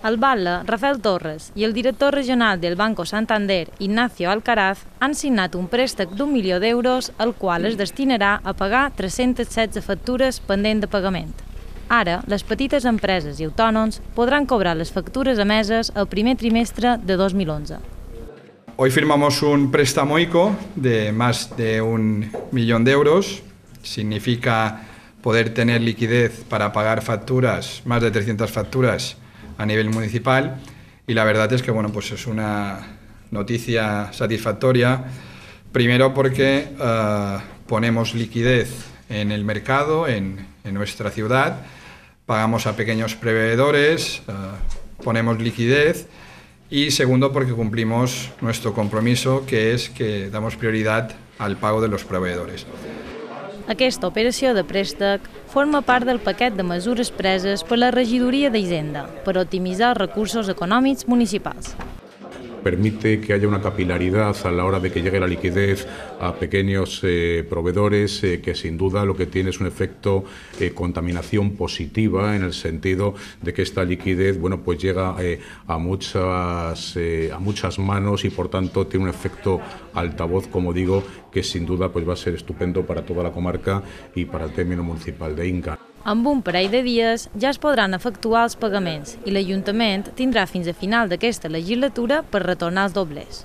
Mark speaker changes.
Speaker 1: El batlle, Rafael Torres, i el director regional del Banco Santander, Ignacio Alcaraz, han signat un préstec d'1 milió d'euros, el qual es destinarà a pagar 316 factures pendents de pagament. Ara, les petites empreses i autònoms podran cobrar les factures emeses el primer trimestre de 2011.
Speaker 2: Hoy firmamos un préstamo ICO de más de 1 millón de euros. Significa poder tener liquidez para pagar facturas, más de 300 facturas a nivel municipal, y la verdad es que pues es una noticia satisfactoria, primero porque ponemos liquidez en el mercado, en nuestra ciudad, pagamos a pequeños proveedores, ponemos liquidez, y segundo porque cumplimos nuestro compromiso, que es que damos prioridad al pago de los proveedores.
Speaker 1: Aquesta operació de préstec forma part del paquet de mesures preses per la Regidoria d'Hisenda per optimitzar els recursos econòmics municipals.
Speaker 3: Permite que haya una capilaridad a la hora de que llegue la liquidez a pequeños proveedores, que sin duda lo que tiene es un efecto contaminación positiva, en el sentido de que esta liquidez pues llega a muchas manos, y por tanto tiene un efecto altavoz, como digo, que sin duda va a ser estupendo para toda la comarca y para el término municipal de Inca.
Speaker 1: Amb un parell de dies ja es podran efectuar els pagaments i l'Ajuntament tindrà fins a final d'aquesta legislatura per retornar els doblers.